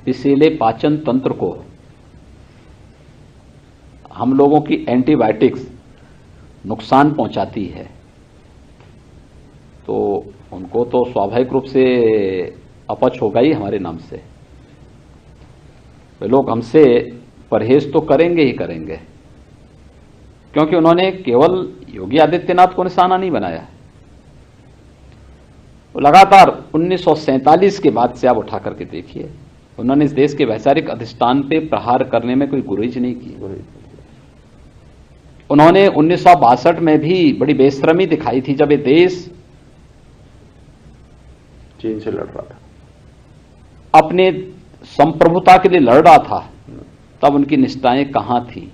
विषैले पाचन तंत्र को हम लोगों की एंटीबायोटिक्स नुकसान पहुंचाती है, तो उनको तो स्वाभाविक रूप से अपच होगा ही हमारे नाम से। वे लोग हमसे परहेज तो करेंगे ही करेंगे, क्योंकि उन्होंने केवल योगी आदित्यनाथ को निशाना नहीं बनाया। वो लगातार 1947 के बाद से आप उठा करके देखिए, उन्होंने इस देश के वैचारिक अधिष्ठान पे प्रहार करने में कोई गुरेज नहीं की। उन्होंने 1962 में भी बड़ी बेशर्मी दिखाई थी, जब ये देश चीन से लड़ रहा था, अपने संप्रभुता के लिए लड़ रहा था, तब उनकी निष्ठाएं कहां थी?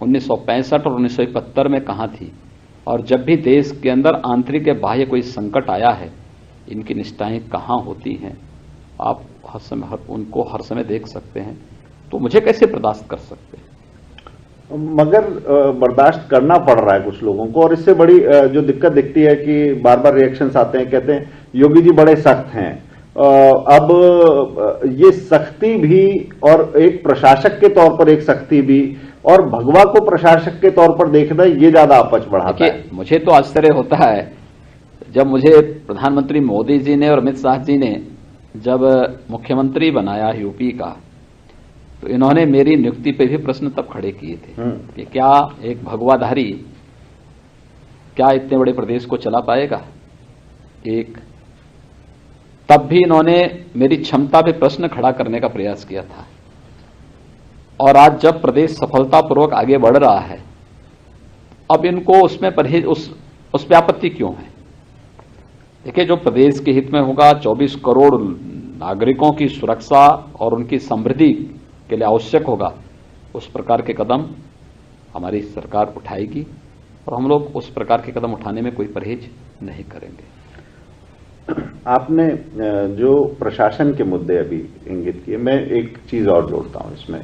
1965 और 1971 में कहां थी? और जब भी देश के अंदर आंतरिक या बाह्य कोई संकट आया है, इनकी निष्ठाएं कहां होती हैं? आप उनको हर समय देख सकते हैं, तो मुझे कैसे बर्दाश्त कर सकते हैं? मगर बर्दाश्त करना पड़ रहा है कुछ लोगों को। और इससे बड़ी जो दिक्कत दिखती है कि बार बार रिएक्शंस आते हैं, कहते हैं योगी जी बड़े सख्त हैं। अब ये सख्ती भी, और एक प्रशासक के तौर पर एक सख्ती भी, और भगवा को प्रशासक के तौर पर देखना, ये ज्यादा अपच बढ़ाता है। मुझे तो आश्चर्य होता है, जब मुझे प्रधानमंत्री मोदी जी ने और अमित शाह जी ने जब मुख्यमंत्री बनाया यूपी का, तो इन्होंने मेरी नियुक्ति पे भी प्रश्न तब खड़े किए थे कि क्या एक भगवाधारी क्या इतने बड़े प्रदेश को चला पाएगा। एक तब भी इन्होंने मेरी क्षमता पे प्रश्न खड़ा करने का प्रयास किया था, और आज जब प्रदेश सफलतापूर्वक आगे बढ़ रहा है, अब इनको उसमें परहेज उस पे आपत्ति क्यों है? देखिए, जो प्रदेश के हित में होगा, 24 करोड़ नागरिकों की सुरक्षा और उनकी समृद्धि के लिए आवश्यक होगा, उस प्रकार के कदम हमारी सरकार उठाएगी, और हम लोग उस प्रकार के कदम उठाने में कोई परहेज नहीं करेंगे। आपने जो प्रशासन के मुद्दे अभी इंगित किए, मैं एक चीज और जोड़ता हूं इसमें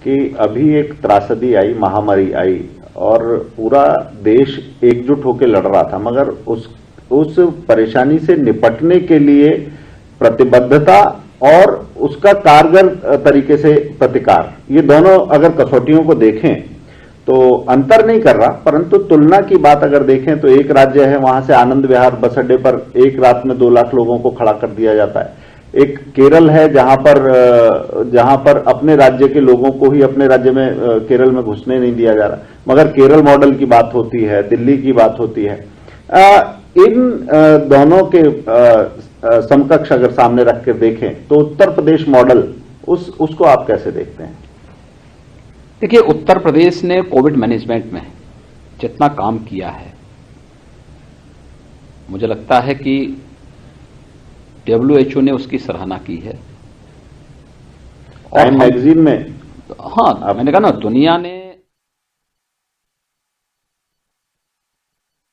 कि अभी एक त्रासदी आई, महामारी आई, और पूरा देश एकजुट होकर लड़ रहा था, मगर उस परेशानी से निपटने के लिए प्रतिबद्धता और उसका कारगर तरीके से प्रतिकार, ये दोनों अगर कसौटियों को देखें तो अंतर नहीं कर रहा, परंतु तुलना की बात अगर देखें तो एक राज्य है, वहां से आनंद विहार बस अड्डे पर एक रात में 2 लाख लोगों को खड़ा कर दिया जाता है। एक केरल है जहां पर अपने राज्य के लोगों को ही अपने राज्य में केरल में घुसने नहीं दिया जा रहा, मगर केरल मॉडल की बात होती है, दिल्ली की बात होती है। इन दोनों के समकक्ष अगर सामने रख कर देखें तो उत्तर प्रदेश मॉडल, उसको आप कैसे देखते हैं? देखिए, उत्तर प्रदेश ने कोविड मैनेजमेंट में जितना काम किया है, मुझे लगता है कि WHO ने उसकी सराहना की है। टाइम मैगजीन में, हाँ, मैंने कहा ना, दुनिया ने